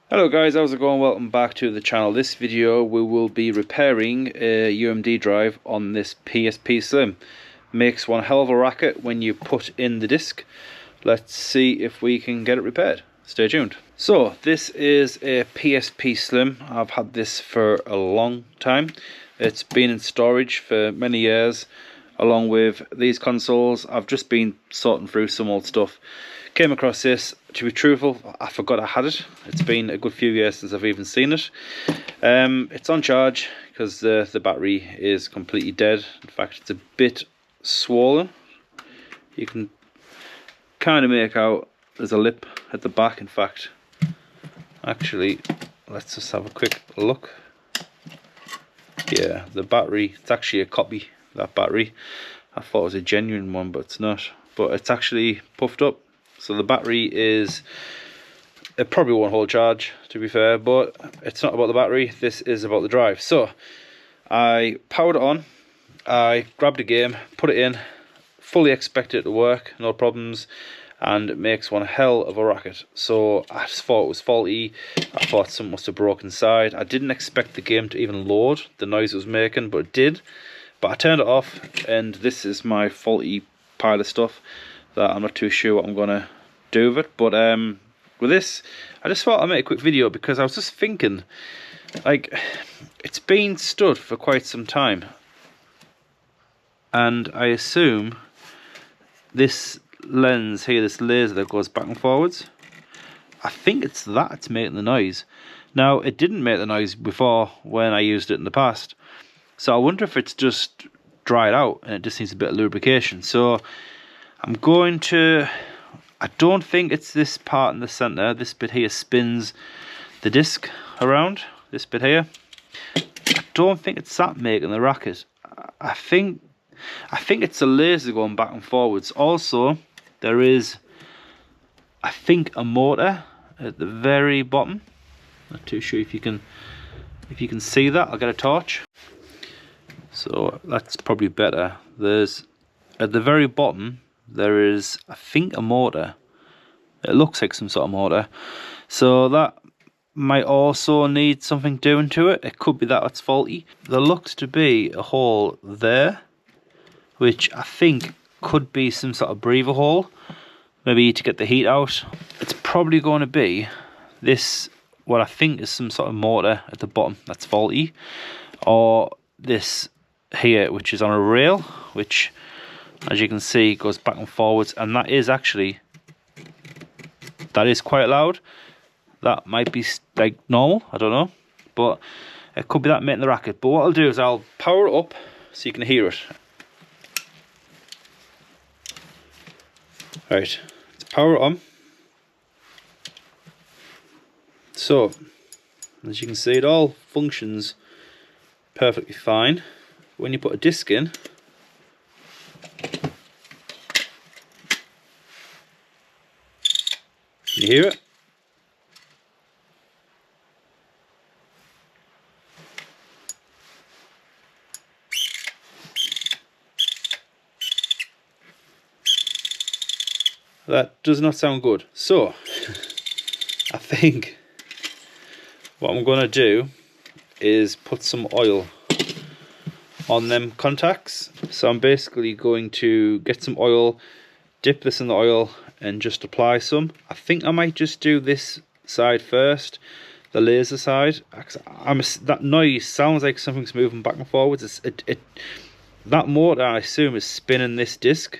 Hello guys, how's it going? Welcome back to the channel. This video we will be repairing a UMD drive on this PSP Slim. Makes one hell of a racket when you put in the disc. Let's see if we can get it repaired. Stay tuned. So this is a PSP Slim. I've had this for a long time. It's been in storage for many years along with these consoles. I've just been sorting through some old stuff. Came across this. To be truthful, I forgot I had it. It's been a good few years since I've even seen it. It's on charge because the battery is completely dead. In fact, it's a bit swollen. You can kind of make out there's a lip at the back. In fact, actually, let's just have a quick look. Yeah, the battery, it's actually a copy of that battery. I thought it was a genuine one, but it's not. But it's actually puffed up. So the battery is, it probably won't hold charge, to be fair, but it's not about the battery, this is about the drive. So I powered it on, I grabbed a game, put it in, fully expected it to work, no problems, and it makes one hell of a racket. So I just thought it was faulty. I thought something must have broken inside. I didn't expect the game to even load, the noise it was making, but it did. But I turned it off, and this is my faulty pile of stuff that I'm not too sure what I'm gonna do with it. But with this, I just thought I'd make a quick video because I was just thinking, like, it's been stood for quite some time, and I assume this lens here, this laser that goes back and forwards, I think it's that's making the noise. Now, it didn't make the noise before when I used it in the past, so I wonder if it's just dried out and it just needs a bit of lubrication. So I'm going to, I don't think it's this part in the center. This bit here spins the disc around, this bit here. I don't think it's that making the racket. I think it's a laser going back and forwards. Also, there is, I think, a motor at the very bottom. Not too sure if you can see that. I'll get a torch. So that's probably better. There's, at the very bottom, there is, I think, a motor. It looks like some sort of motor. So that might also need something doing to it. It could be that it's faulty. There looks to be a hole there, which I think could be some sort of breather hole, maybe to get the heat out. It's probably going to be this, what I think is some sort of motor at the bottom that's faulty, or this here, which is on a rail, which, as you can see, goes back and forwards, and that is actually, that is quite loud. That might be like normal, I don't know, but it could be that making the racket. But what I'll do is I'll power it up so you can hear it. Right, let's power it on. So, as you can see, it all functions perfectly fine. When you put a disc in, you hear it? That does not sound good. So, I think what I'm going to do is put some oil on them contacts. So I'm basically going to get some oil, dip this in the oil, and just apply some. I think I might just do this side first, the laser side. That noise sounds like something's moving back and forwards. That motor, I assume, is spinning this disc,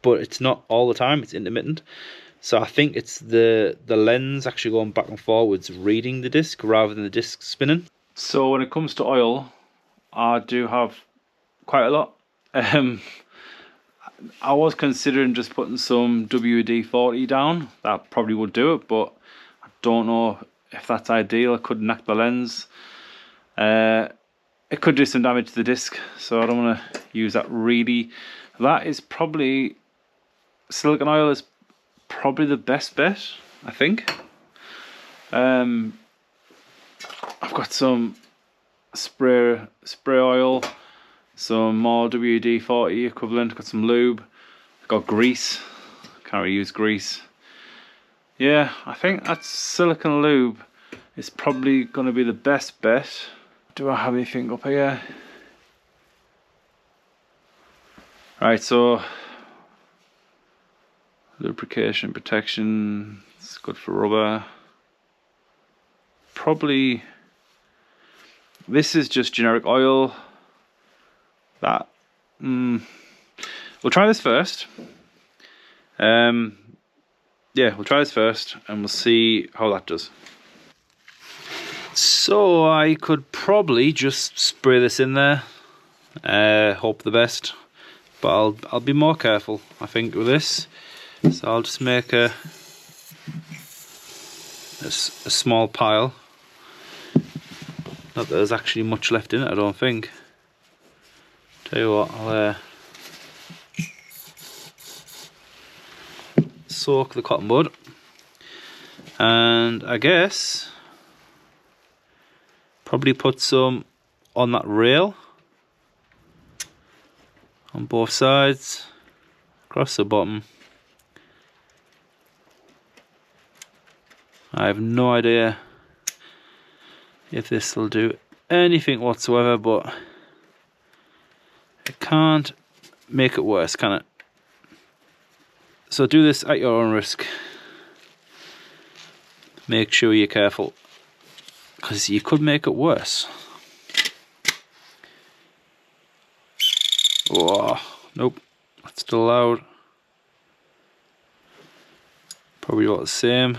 but it's not all the time, it's intermittent. So I think it's the lens actually going back and forwards reading the disc rather than the disc spinning. So when it comes to oil, I do have quite a lot. I was considering just putting some WD-40 down. That probably would do it, but I don't know if that's ideal. It could knock the lens. It could do some damage to the disc, so I don't want to use that really. That is probably, silicone oil is probably the best bet, I think. I've got some spray oil, some more WD-40 equivalent, got some lube, got grease, can't really use grease. Yeah, I think that's silicone lube is probably going to be the best bet. Do I have anything up here? Right, so lubrication protection, it's good for rubber. Probably this is just generic oil. That we'll try this first. Yeah, we'll try this first and we'll see how that does. So I could probably just spray this in there, hope the best, but I'll be more careful, I think, with this. So I'll just make a small pile. Not that there's actually much left in it, I don't think. Tell you what, I'll soak the cotton bud, and I guess probably put some on that rail on both sides, across the bottom. I have no idea if this will do anything whatsoever, but it can't make it worse, can it? So do this at your own risk. Make sure you're careful, because you could make it worse. Oh, nope, that's still loud. Probably about the same.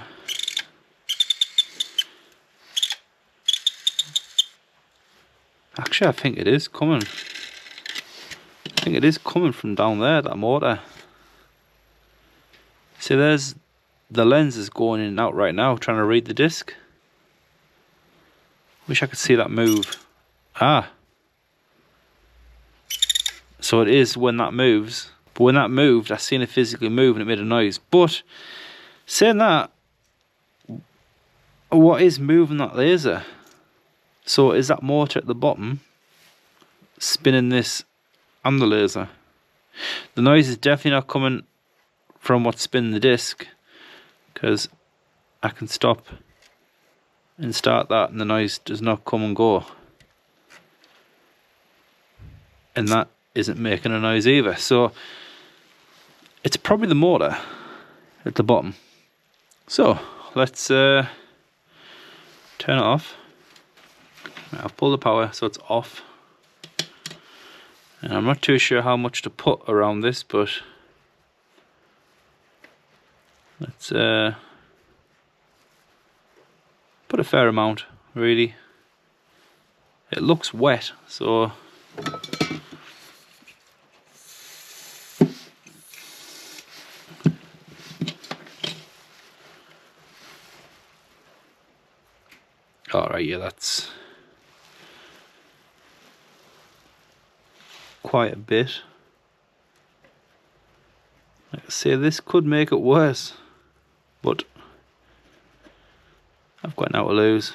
Actually, I think it is coming. I think it is coming from down there, that motor. See, there's the lens is going in and out right now, trying to read the disc. Wish I could see that move. Ah. So it is when that moves. But when that moved, I seen it physically move and it made a noise. But saying that, what is moving that laser? So is that motor at the bottom spinning this and the laser? The noise is definitely not coming from what's spinning the disc, because I can stop and start that and the noise does not come and go, and that isn't making a noise either. So it's probably the motor at the bottom. So let's turn it off. I've pulled the power so it's off, and I'm not too sure how much to put around this, but let's put a fair amount, really. It looks wet, so alright, yeah, that's quite a bit. Like I say, this could make it worse, but I've got now to lose.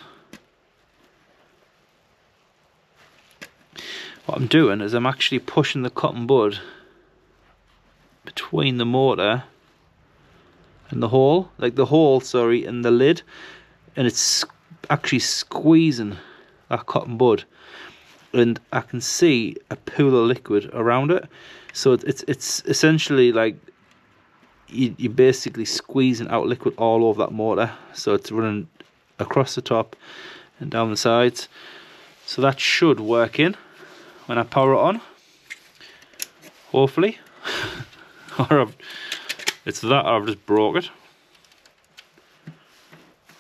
What I'm doing is I'm actually pushing the cotton bud between the motor and the hole, like the hole, sorry, and the lid, and it's actually squeezing that cotton bud, and I can see a pool of liquid around it. So it's essentially like you're basically squeezing out liquid all over that motor, so it's running across the top and down the sides. So that should work in when I power it on, hopefully. Or it's that, or I've just broke it.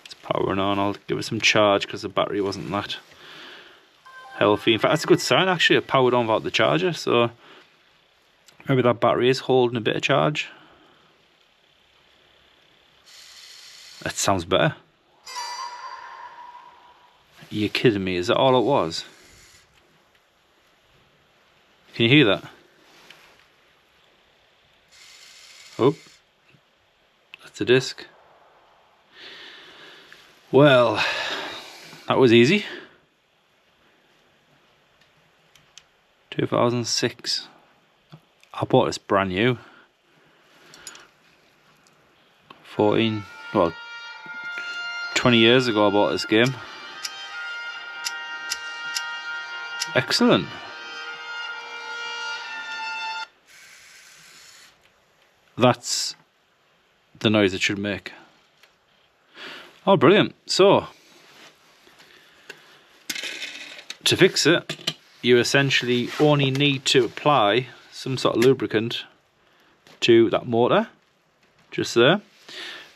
It's powering on. I'll give it some charge because the battery wasn't that healthy. In fact, that's a good sign actually. It powered on without the charger, so maybe that battery is holding a bit of charge. That sounds better. Are you kidding me? Is that all it was? Can you hear that? Oh, that's a disc. Well, that was easy. 2006. I bought this brand new. 14, well, 20 years ago I bought this game. Excellent. That's the noise it should make. Oh, brilliant. So, to fix it, you essentially only need to apply some sort of lubricant to that motor, just there.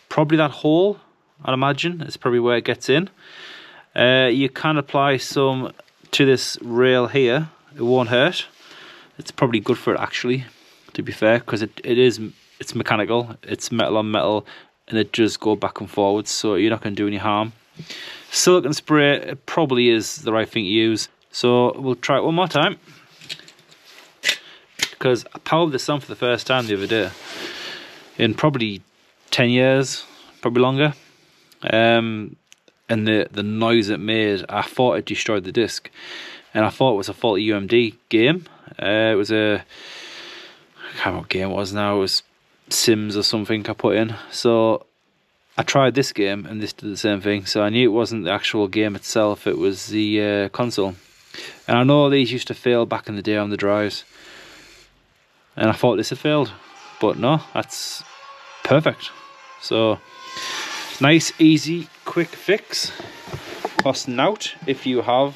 Probably that hole, I'd imagine, is probably where it gets in. You can apply some to this rail here. It won't hurt. It's probably good for it, actually, to be fair, because it's mechanical. It's metal on metal, and it does go back and forwards, so you're not going to do any harm. Silicone spray, it probably is the right thing to use. So we'll try it one more time, because I powered this on for the first time the other day in probably 10 years, probably longer. And the noise it made, I thought it destroyed the disc, and I thought it was a faulty UMD game. It was I can't remember what game it was now. It was Sims or something I put in. So I tried this game, and this did the same thing. So I knew it wasn't the actual game itself, it was the console. And I know these used to fail back in the day on the drives, and I thought this had failed, but no, that's perfect. So nice, easy, quick fix. Costing out if you have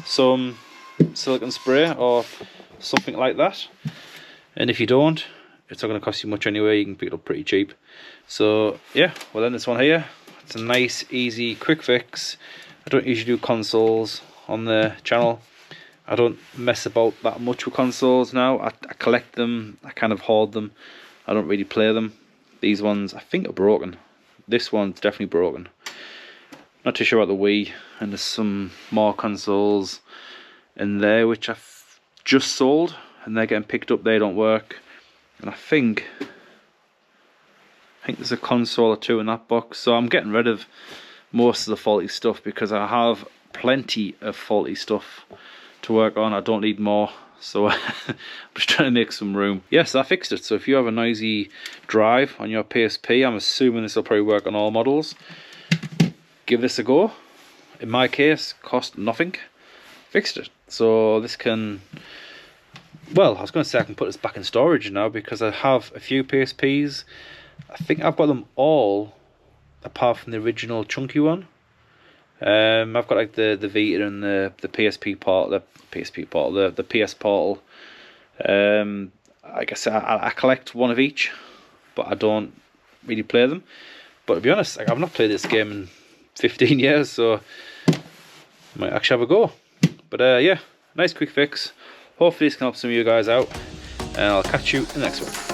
some silicone spray or something like that, and if you don't, it's not going to cost you much anyway. You can pick it up pretty cheap. So yeah, we'll end this one here. It's a nice, easy, quick fix. I don't usually do consoles on the channel. I don't mess about that much with consoles now. I collect them, I kind of hoard them. I don't really play them. These ones I think are broken. This one's definitely broken. Not too sure about the Wii, and there's some more consoles in there which I've just sold, and they're getting picked up. They don't work, and I think there's a console or two in that box. So I'm getting rid of most of the faulty stuff, because I have plenty of faulty stuff to work on. I don't need more, so I'm just trying to make some room. Yes, I fixed it. So if you have a noisy drive on your PSP, I'm assuming this will probably work on all models. Give this a go. In my case, cost nothing. Fixed it. So this can, well, I was going to say I can put this back in storage now, because I have a few PSPs. I think I've got them all apart from the original chunky one. I've got like the Vita and the PSP portal, the PS portal. I guess I collect one of each, but I don't really play them. But to be honest, like, I've not played this game in 15 years, so I might actually have a go. But yeah, nice quick fix. Hopefully this can help some of you guys out, and I'll catch you in the next one.